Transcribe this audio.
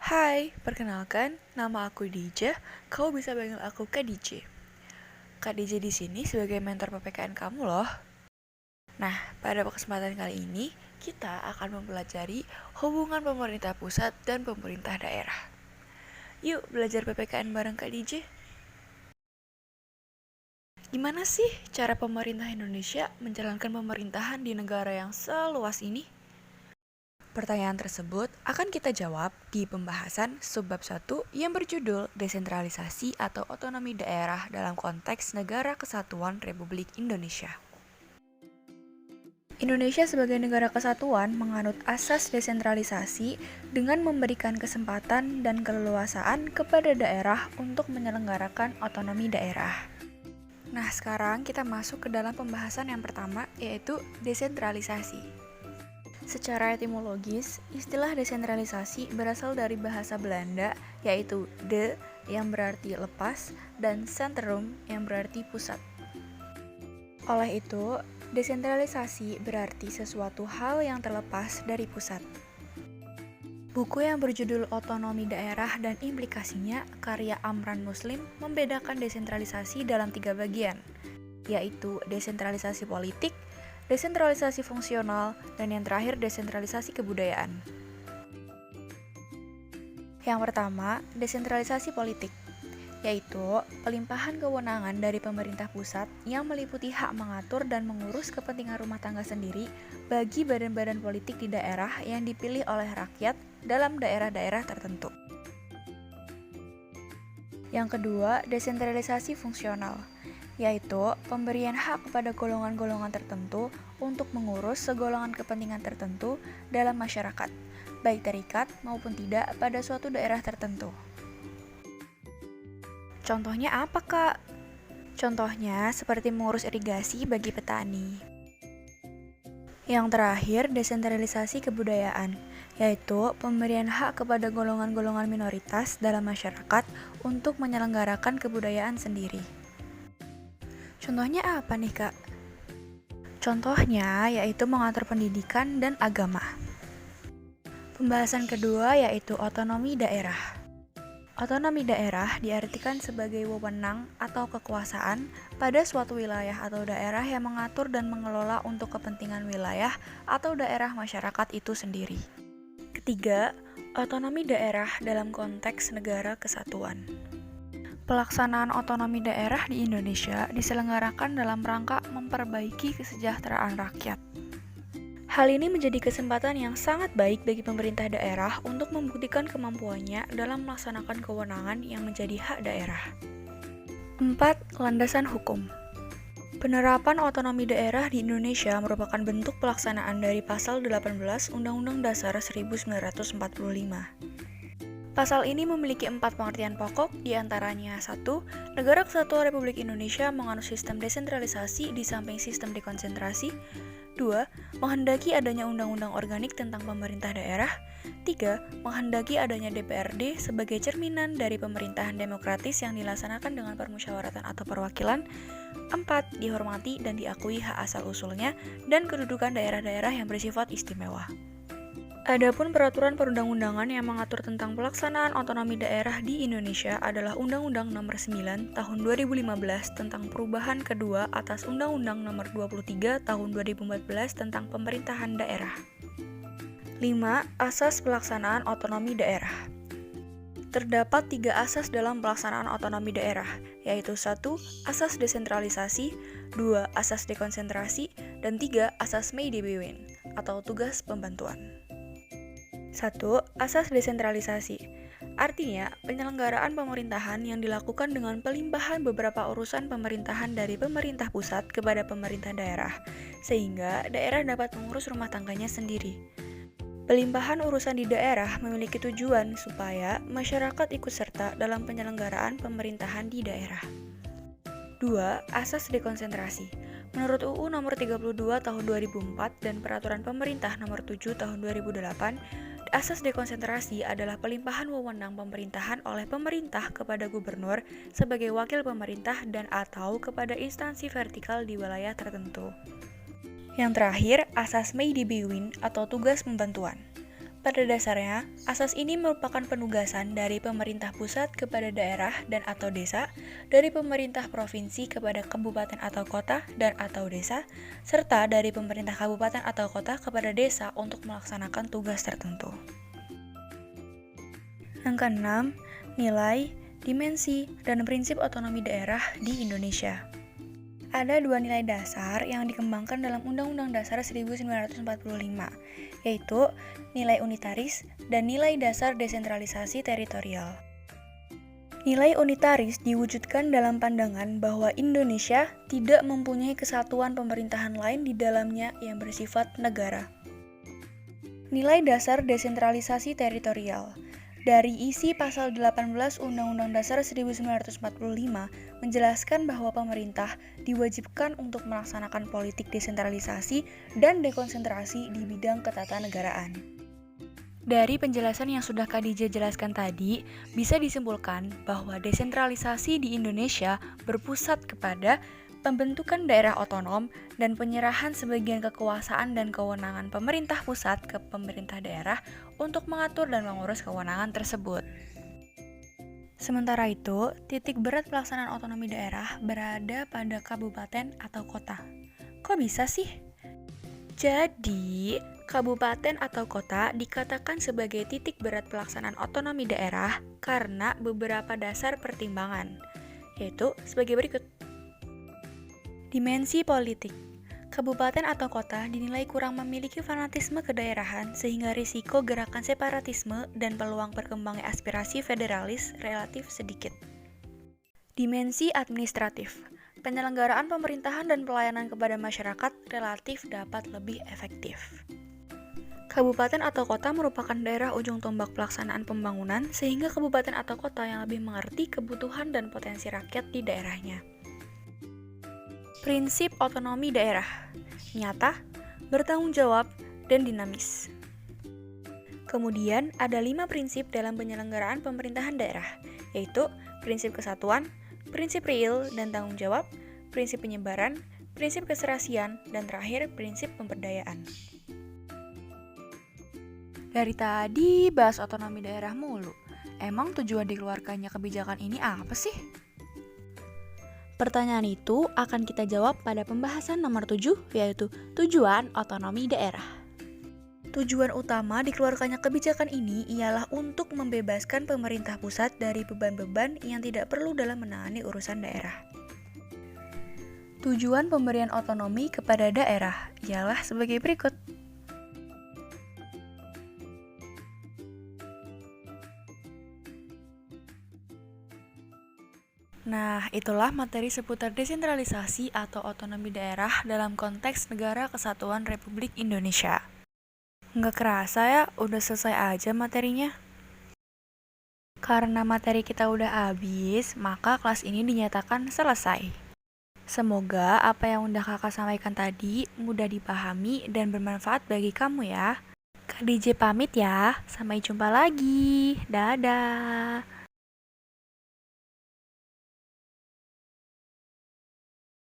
Hai, perkenalkan, nama aku Dija. Kau bisa panggil aku Kak DJ. Kak DJ di sini sebagai mentor PPKN kamu loh. Nah, pada kesempatan kali ini, kita akan mempelajari hubungan pemerintah pusat dan pemerintah daerah. Yuk, belajar PPKN bareng Kak DJ. Gimana sih cara pemerintah Indonesia menjalankan pemerintahan di negara yang seluas ini? Pertanyaan tersebut akan kita jawab di pembahasan subbab 1 yang berjudul Desentralisasi atau Otonomi Daerah dalam konteks Negara Kesatuan Republik Indonesia. Indonesia sebagai negara kesatuan menganut asas desentralisasi dengan memberikan kesempatan dan keleluasaan kepada daerah untuk menyelenggarakan otonomi daerah. Nah, sekarang kita masuk ke dalam pembahasan yang pertama, yaitu desentralisasi. Secara etimologis, istilah desentralisasi berasal dari bahasa Belanda, yaitu de yang berarti lepas dan centrum yang berarti pusat. Oleh itu, desentralisasi berarti sesuatu hal yang terlepas dari pusat. Buku yang berjudul Otonomi Daerah dan Implikasinya, karya Amran Muslim, membedakan desentralisasi dalam 3 bagian, yaitu desentralisasi politik, desentralisasi fungsional, dan yang terakhir desentralisasi kebudayaan. Yang pertama, desentralisasi politik, yaitu pelimpahan kewenangan dari pemerintah pusat yang meliputi hak mengatur dan mengurus kepentingan rumah tangga sendiri bagi badan-badan politik di daerah yang dipilih oleh rakyat dalam daerah-daerah tertentu. Yang kedua, desentralisasi fungsional, yaitu pemberian hak kepada golongan-golongan tertentu untuk mengurus segolongan kepentingan tertentu dalam masyarakat, baik terikat maupun tidak pada suatu daerah tertentu. Contohnya apa, Kak? Contohnya seperti mengurus irigasi bagi petani. Yang terakhir, desentralisasi kebudayaan, yaitu pemberian hak kepada golongan-golongan minoritas dalam masyarakat untuk menyelenggarakan kebudayaan sendiri. Contohnya apa nih, Kak? Contohnya yaitu mengatur pendidikan dan agama. Pembahasan kedua yaitu otonomi daerah. Otonomi daerah diartikan sebagai wewenang atau kekuasaan pada suatu wilayah atau daerah yang mengatur dan mengelola untuk kepentingan wilayah atau daerah masyarakat itu sendiri. Ketiga, otonomi daerah dalam konteks negara kesatuan. Pelaksanaan otonomi daerah di Indonesia diselenggarakan dalam rangka memperbaiki kesejahteraan rakyat. Hal ini menjadi kesempatan yang sangat baik bagi pemerintah daerah untuk membuktikan kemampuannya dalam melaksanakan kewenangan yang menjadi hak daerah. 4. Landasan hukum. Penerapan otonomi daerah di Indonesia merupakan bentuk pelaksanaan dari Pasal 18 Undang-Undang Dasar 1945. Pasal ini memiliki 4 pengertian pokok, diantaranya 1. Negara Kesatuan Republik Indonesia menganut sistem desentralisasi di samping sistem dekonsentrasi. 2. Menghendaki adanya undang-undang organik tentang pemerintah daerah. 3. Menghendaki adanya DPRD sebagai cerminan dari pemerintahan demokratis yang dilaksanakan dengan permusyawaratan atau perwakilan. 4. Dihormati dan diakui hak asal-usulnya dan kedudukan daerah-daerah yang bersifat istimewa. Adapun peraturan perundang-undangan yang mengatur tentang pelaksanaan otonomi daerah di Indonesia adalah Undang-Undang Nomor 9 Tahun 2015 tentang perubahan kedua atas Undang-Undang Nomor 23 Tahun 2014 tentang pemerintahan daerah. 5. Asas pelaksanaan otonomi daerah. Terdapat 3 asas dalam pelaksanaan otonomi daerah, yaitu 1. Asas desentralisasi, 2. Asas dekonsentrasi, dan 3. Asas May Dey Bewin, atau tugas pembantuan. 1. Asas desentralisasi. Artinya, penyelenggaraan pemerintahan yang dilakukan dengan pelimpahan beberapa urusan pemerintahan dari pemerintah pusat kepada pemerintah daerah, sehingga daerah dapat mengurus rumah tangganya sendiri. Pelimpahan urusan di daerah memiliki tujuan supaya masyarakat ikut serta dalam penyelenggaraan pemerintahan di daerah. 2. Asas dekonsentrasi. Menurut UU Nomor 32 Tahun 2004 dan Peraturan Pemerintah Nomor 7 Tahun 2008, asas dekonsentrasi adalah pelimpahan wewenang pemerintahan oleh pemerintah kepada gubernur sebagai wakil pemerintah dan atau kepada instansi vertikal di wilayah tertentu. Yang terakhir, asas May Dey Bewin atau tugas pembantuan. Pada dasarnya, asas ini merupakan penugasan dari pemerintah pusat kepada daerah dan atau desa, dari pemerintah provinsi kepada kabupaten atau kota dan atau desa, serta dari pemerintah kabupaten atau kota kepada desa untuk melaksanakan tugas tertentu. Yang keenam, nilai, dimensi, dan prinsip otonomi daerah di Indonesia. Ada dua nilai dasar yang dikembangkan dalam Undang-Undang Dasar 1945, yaitu nilai unitaris dan nilai dasar desentralisasi teritorial. Nilai unitaris diwujudkan dalam pandangan bahwa Indonesia tidak mempunyai kesatuan pemerintahan lain di dalamnya yang bersifat negara. Nilai dasar desentralisasi teritorial. Dari isi pasal 18 Undang-Undang Dasar 1945 menjelaskan bahwa pemerintah diwajibkan untuk melaksanakan politik desentralisasi dan dekonsentrasi di bidang ketatanegaraan. Dari penjelasan yang sudah Kak Dija jelaskan tadi, bisa disimpulkan bahwa desentralisasi di Indonesia berpusat kepada pembentukan daerah otonom dan penyerahan sebagian kekuasaan dan kewenangan pemerintah pusat ke pemerintah daerah untuk mengatur dan mengurus kewenangan tersebut. Sementara itu, titik berat pelaksanaan otonomi daerah berada pada kabupaten atau kota. Kok bisa sih? Jadi, kabupaten atau kota dikatakan sebagai titik berat pelaksanaan otonomi daerah karena beberapa dasar pertimbangan, yaitu sebagai berikut. Dimensi politik. Kabupaten atau kota dinilai kurang memiliki fanatisme kedaerahan sehingga risiko gerakan separatisme dan peluang berkembangnya aspirasi federalis relatif sedikit. Dimensi administratif. Penyelenggaraan pemerintahan dan pelayanan kepada masyarakat relatif dapat lebih efektif. Kabupaten atau kota merupakan daerah ujung tombak pelaksanaan pembangunan sehingga kabupaten atau kota yang lebih mengerti kebutuhan dan potensi rakyat di daerahnya. Prinsip otonomi daerah, nyata, bertanggung jawab, dan dinamis. Kemudian ada 5 prinsip dalam penyelenggaraan pemerintahan daerah, yaitu prinsip kesatuan, prinsip real dan tanggung jawab, prinsip penyebaran, prinsip keserasian, dan terakhir prinsip pemberdayaan. Dari tadi bahas otonomi daerah mulu, emang tujuan dikeluarkannya kebijakan ini apa sih? Pertanyaan itu akan kita jawab pada pembahasan nomor 7, yaitu tujuan otonomi daerah. Tujuan utama dikeluarkannya kebijakan ini ialah untuk membebaskan pemerintah pusat dari beban-beban yang tidak perlu dalam menangani urusan daerah. Tujuan pemberian otonomi kepada daerah ialah sebagai berikut. Nah, itulah materi seputar desentralisasi atau otonomi daerah dalam konteks Negara Kesatuan Republik Indonesia. Nggak kerasa ya, udah selesai aja materinya. Karena materi kita udah habis, maka kelas ini dinyatakan selesai. Semoga apa yang udah kakak sampaikan tadi mudah dipahami dan bermanfaat bagi kamu ya. Kak DJ pamit ya, sampai jumpa lagi. Dadah.